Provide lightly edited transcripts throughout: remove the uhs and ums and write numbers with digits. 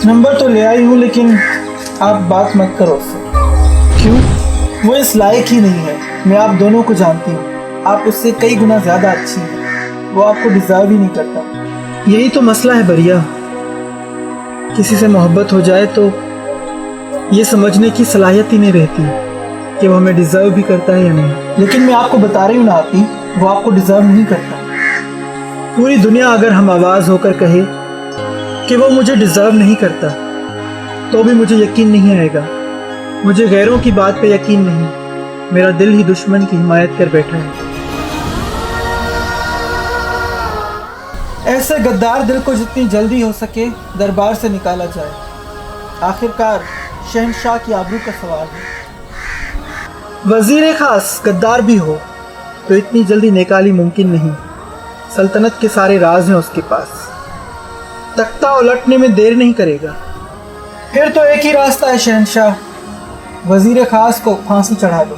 Number तो ले आई हूँ, लेकिन आप बात मत करो उससे। क्यों? वो इस लायक ही नहीं है। मैं आप दोनों को जानती हूँ, आप उससे कई गुना ज़्यादा अच्छी हैं। वो आपको डिज़र्व ही नहीं करता। यही तो मसला है बरिया। किसी से मोहब्बत हो जाए तो ये समझने की सलाहियत ही नहीं रहती कि वो हमें डिज़र्व भी करता है या नहीं। लेकिन मैं आपको बता रही हूँ ना आपी, वो आपको डिज़र्व नहीं करता। पूरी दुनिया अगर हम आवाज़ होकर कहे कि वो मुझे डिज़र्व नहीं करता, तो भी मुझे यकीन नहीं आएगा। मुझे गैरों की बात पे यकीन नहीं, मेरा दिल ही दुश्मन की हिमायत कर बैठा है। ऐसे गद्दार दिल को जितनी जल्दी हो सके दरबार से निकाला जाए। आखिरकार शहंशाह की आबरू का सवाल है। वजीर खास गद्दार भी हो तो इतनी जल्दी निकाली मुमकिन नहीं। सल्तनत के सारे राज हैं उसके पास। तख्ता उलटने में देर नहीं करेगा। फिर तो एक ही रास्ता है शहंशाह, वजीर खास को फांसी चढ़ा दो।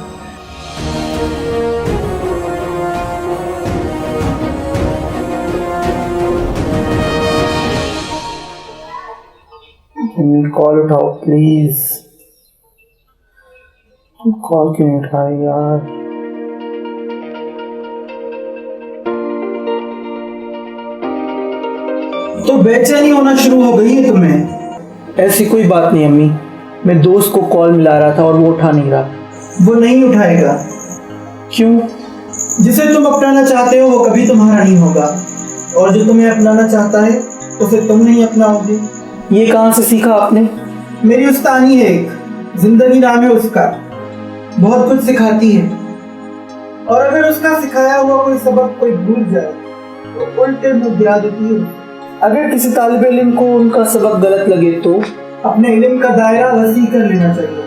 कॉल उठाओ प्लीज। कॉल क्यों नहीं उठा रही यार? तो बेचैनी होना शुरू हो गई है तुम्हें? ऐसी कोई बात नहीं अम्मी, मैं दोस्त को कॉल मिला रहा था और वो उठा नहीं रहा। वो नहीं उठाएगा। क्यों? जिसे तुम अपनाना चाहते हो वो कभी तुम्हारा नहीं होगा, और जो तुम्हें अपनाना चाहता है तो फिर तुम नहीं अपनाओगे। ये कहाँ से सीखा आपने? मेरी उस्तानी है एक, जिंदगी नाम है उसका। बहुत कुछ सिखाती है, और अगर उसका सिखाया हुआ कोई सबक कोई भूल जाए तो उल्टे मुंह गिरा देती है। अगर किसी तालिब इल्म को उनका सबक गलत लगे तो अपने इल्म का दायरा वसी कर लेना चाहिए,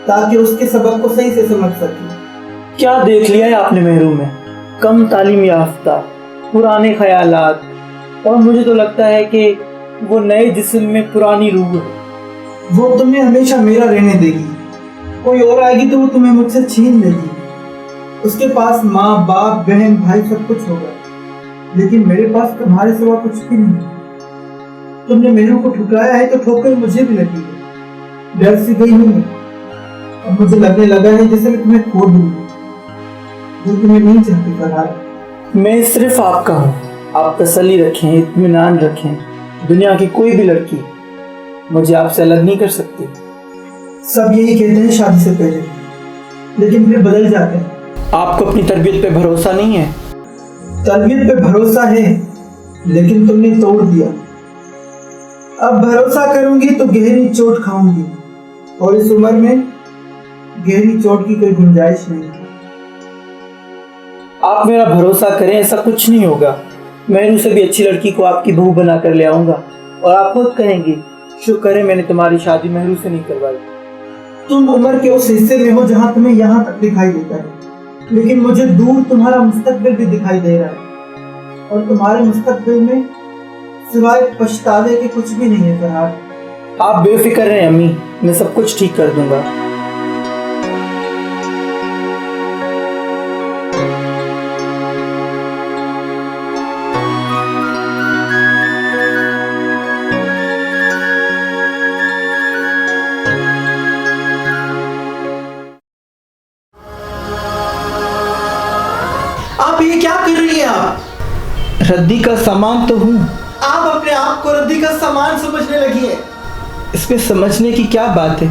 ताकि उसके सबक को सही से समझ सके। क्या देख लिया है आपने महरूम में? कम तालीम याफ्ता, पुराने ख्यालात, और मुझे तो लगता है कि वो नए जिस्म में पुरानी रूह है। वो तुम्हें हमेशा मेरा रहने देगी, कोई और आएगी तो वो तुम्हें मुझसे छीन लेगी। उसके पास माँ बाप बहन भाई सब कुछ होगा, लेकिन मेरे पास तुम्हारे सिवा कुछ भी नहीं। तुमने मेरू को ठुकराया है तो ठोकर मुझे भी लगी है। डर सी गई हूँ, अब मुझे लगने लगा है जैसे मैं तुम्हें खो दूँ, जो तुम्हें नहीं चाहती फरहाद। मैं सिर्फ आपका हूँ, आप तसल्ली रखें, इत्मीनान रखें। दुनिया की कोई भी लड़की मुझे आपसे अलग नहीं कर सकती। सब यही कहते हैं शादी से पहले, लेकिन फिर बदल जाते हैं। आपको अपनी तरबियत पे भरोसा नहीं है? तरबियत पे भरोसा है, लेकिन तुमने तोड़ दिया। अब भरोसा करूंगी तो गहरी चोट खाऊंगी, और इस उम्र में गहरी चोट की कोई गुंजाइश नहीं। आप मेरा भरोसा करें, ऐसा कुछ नहीं होगा। मैं उनसे भी अच्छी लड़की को आपकी बहू बना कर ले आऊंगा, और आप खुद कहेंगे शुक्र है मैंने तुम्हारी शादी महरू से नहीं करवाई। तुम उम्र के उस हिस्से में हो जहां तुम्हें यहाँ तक दिखाई देता है, लेकिन मुझे दूर तुम्हारा मुस्तकबिल भी दिखाई दे रहा है, और तुम्हारे मुस्तकबिल में सिवाय पछतावे के कुछ भी नहीं है फरहाद। आप बेफिक्र रहें अम्मी, मैं सब कुछ ठीक कर दूंगा। आप ये क्या कर रही हैं? आप रद्दी का सामान तो हूँ। आप अपने आप को रद्दी का सामान समझने लगी हैं। इसमें समझने की क्या बात है?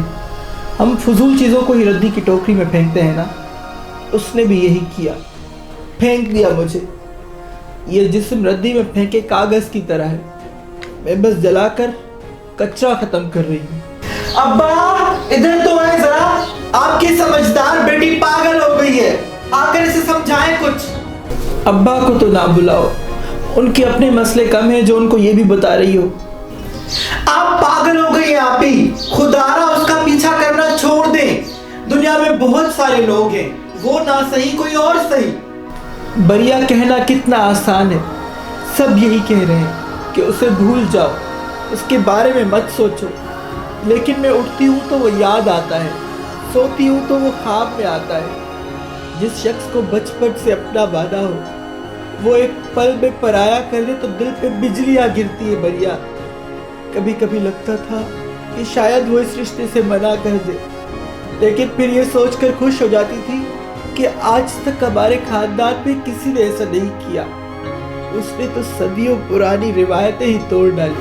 हम फजूल चीज़ों को ही रद्दी की टोकरी में फेंकते हैं ना। उसने भी यही किया, फेंक दिया मुझे। ये जिस्म रद्दी में फेंके कागज़ की तरह है, मैं बस जलाकर कचरा ख़त्म कर रही हूँ। अब्बा इधर तो आए जरा, आपकी समझदार बेटी पागल हो गई है, आकर इसे समझाएं कुछ। अब्बा को तो ना बुलाओ, उनके अपने मसले कम हैं जो उनको ये भी बता रही हो। आप पागल हो गई हैं आप ही। खुदारा उसका पीछा करना छोड़ दें। दुनिया में बहुत सारे लोग हैं, वो ना सही कोई और सही। बरिया कहना कितना आसान है। सब यही कह रहे हैं कि उसे भूल जाओ, उसके बारे में मत सोचो। लेकिन मैं उठती हूँ तो वो याद आता है, सोती हूँ तो वो ख्वाब में आता है। जिस शख्स को बचपन से अपना वादा हो, वो एक पल में पराया कर दे तो दिल पे बिजलियाँ गिरती है बरिया। कभी कभी लगता था कि शायद वो इस रिश्ते से मना कर दे, लेकिन फिर ये सोचकर खुश हो जाती थी कि आज तक हमारे खानदान में किसी ने ऐसा नहीं किया। उसने तो सदियों पुरानी रिवायतें ही तोड़ डाली।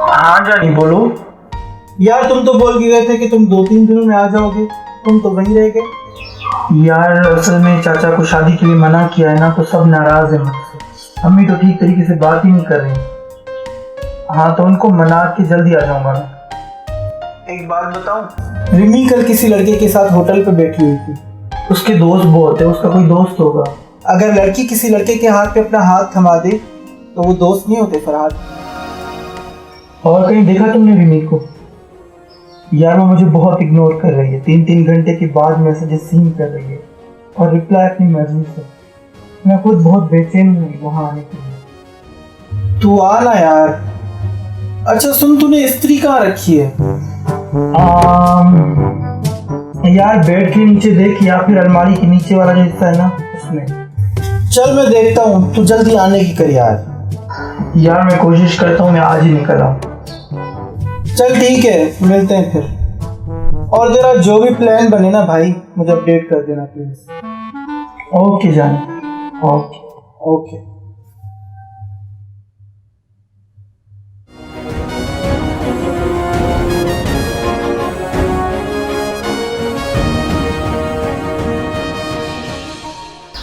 हाँ जानी बोलो। यार तुम तो बोल के गए थे कि तुम 2-3 दिनों में आ जाओगे, तुम तो वहीं रह गए। यार असल में चाचा को शादी के लिए मना किया है ना, तो सब नाराज है मुझसे। अम्मी तो ठीक तरीके से बात ही नहीं कर रही। हाँ तो उनको मना के जल्दी आ जाऊंगा मैं। एक बात बताऊं, रिमी कल किसी लड़के के साथ होटल पे बैठी हुई थी। उसके दोस्त बहुत है, उसका कोई दोस्त होगा। अगर लड़की किसी लड़के के हाथ पे अपना हाथ थमा दे तो वो दोस्त नहीं होते फरहाद। और कहीं देखा तुमने रिमी को? यार वो मुझे बहुत इग्नोर कर रही है। 3-3 घंटे के बाद मैसेजेस सीन कर रही है और रिप्लाई अपनी मर्जी से। मैं खुद बहुत बेचैन हूँ वहाँ आने के लिए। तू आ ना यार। अच्छा सुन, तूने स्त्री कहाँ रखी है? यार बेड के नीचे देख, या फिर अलमारी के नीचे वाला जो हिस्सा है ना उसमें। चल मैं देखता हूँ, तू जल्दी आने की कर यार। यार मैं कोशिश करता हूँ मैं आज ही निकल आऊँ। चल ठीक है, मिलते हैं फिर। और तेरा जो भी प्लान बने ना भाई, मुझे अपडेट कर देना प्लीज। ओके जान, ओके ओके।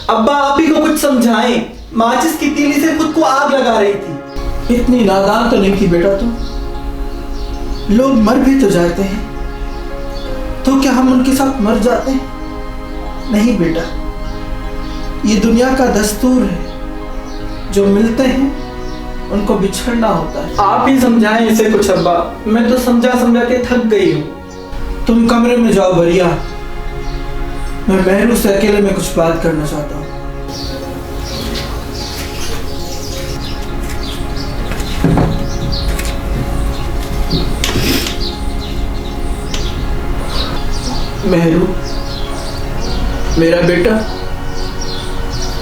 अब्बा आप ही को कुछ समझाएं। माचिस की तीली से खुद को आग लगा रही थी। इतनी नादान तो नहीं थी बेटा तुम। लोग मर भी तो जाते हैं, तो क्या हम उनके साथ मर जाते हैं? नहीं बेटा, ये दुनिया का दस्तूर है। जो मिलते हैं उनको बिछड़ना होता है। आप ही समझाएं इसे कुछ अब्बा, मैं तो समझा समझा के थक गई हूँ। तुम कमरे में जाओ बरिया, मैं महरू से अकेले में कुछ बात करना चाहता हूँ। महरू, मेरा बेटा,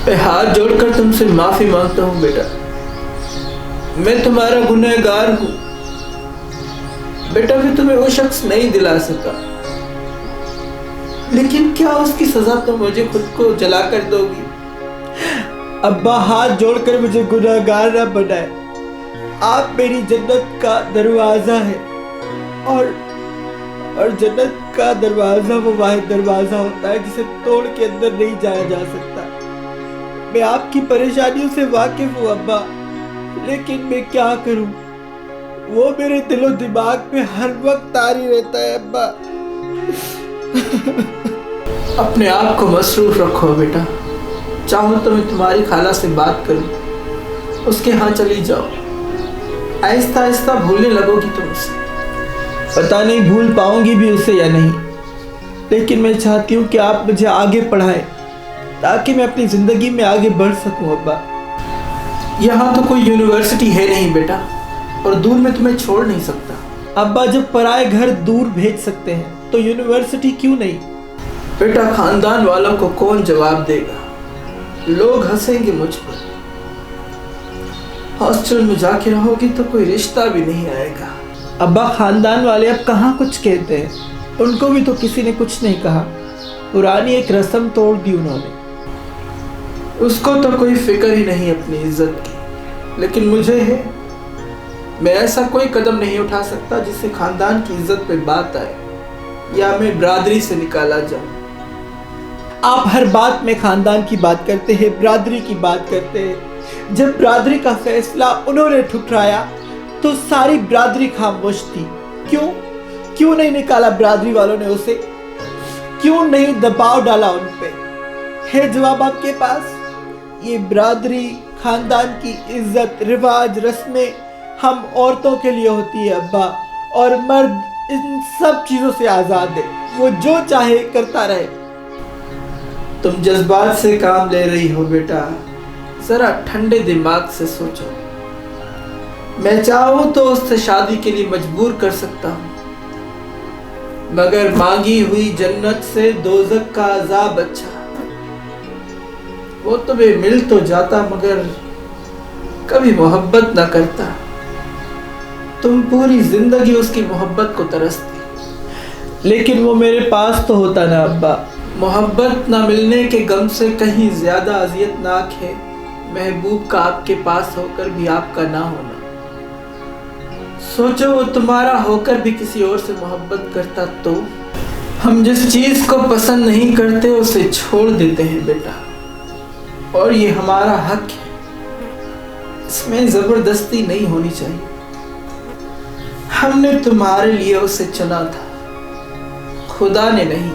मैं हाथ जोड़कर तुमसे माफी मांगता हूँ बेटा। मैं तुम्हारा गुनहगार हूँ बेटा। मैं तुम्हें वो शख्स नहीं दिला सका, लेकिन क्या उसकी सजा तुम मुझे खुद को जला कर दोगी? अब्बा हाथ जोड़कर मुझे गुनहगार न बनाए। आप मेरी जन्नत का दरवाजा है, और जन्नत का दरवाजा वो वाहिद दरवाजा होता है जिसे तोड़ के अंदर नहीं जाया जा सकता। मैं आपकी परेशानियों से वाकिफ हूँ अब्बा, लेकिन मैं क्या करूं? वो मेरे दिलो दिमाग में हर वक्त तारी रहता है अब्बा। अपने आप को मसरूफ रखो बेटा। चाहो तो मैं तुम्हारी खाला से बात करूं, उसके यहाँ चली जाओ। आहिस्ता आहिस्ता भूलने लगोगी तुम उसे। पता नहीं भूल पाऊंगी भी उसे या नहीं, लेकिन मैं चाहती हूँ कि आप मुझे आगे पढ़ाएं ताकि मैं अपनी जिंदगी में आगे बढ़ सकूं अब्बा। यहाँ तो कोई यूनिवर्सिटी है नहीं बेटा, और दूर में तुम्हें छोड़ नहीं सकता। अब्बा जब पराए घर दूर भेज सकते हैं तो यूनिवर्सिटी क्यों नहीं? बेटा खानदान वालों को कौन जवाब देगा? लोग हंसेंगे मुझ पर। हॉस्टल में जाके रहोगी तो कोई रिश्ता भी नहीं आएगा। अब्बा खानदान वाले अब कहाँ कुछ कहते हैं, उनको भी तो किसी ने कुछ नहीं कहा। पुरानी एक रस्म तोड़ दी उन्होंने। उसको तो कोई फिक्र ही नहीं अपनी इज्जत की, लेकिन मुझे है। मैं ऐसा कोई कदम नहीं उठा सकता जिससे खानदान की इज्जत पे बात आए या मैं बरादरी से निकाला जाऊं। आप हर बात में खानदान की बात करते हैं, बरादरी की बात करते हैं। जब बरादरी का फैसला उन्होंने ठुकराया तो सारी बरादरी खामोश थी। क्यों नहीं निकाला बरादरी वालों ने उसे? क्यों नहीं दबाव डाला उन पे? है जवाब आपके पास? ये बरादरी, खानदान की इज्जत, रिवाज, रस्में हम औरतों के लिए होती है अब्बा, और मर्द इन सब चीजों से आजाद है। वो जो चाहे करता रहे। तुम जज्बात से काम ले रही हो बेटा, जरा ठंडे दिमाग से सोचो। मैं चाहूं तो उससे शादी के लिए मजबूर कर सकता हूं, मगर मांगी हुई जन्नत से दोज़ख का अजाब अच्छा। वो तुम्हें मिल तो जाता मगर कभी मोहब्बत ना करता। तुम पूरी जिंदगी उसकी मोहब्बत को तरसती, लेकिन वो मेरे पास तो होता ना अब्बा। मोहब्बत ना मिलने के गम से कहीं ज्यादा अजियतनाक है महबूब का आपके पास होकर भी आपका ना होना। सोचो वो तुम्हारा होकर भी किसी और से मोहब्बत करता तो। हम जिस चीज को पसंद नहीं करते उसे छोड़ देते हैं बेटा, और ये हमारा हक है। इसमें जबरदस्ती नहीं होनी चाहिए। हमने तुम्हारे लिए उसे चुना था, खुदा ने नहीं।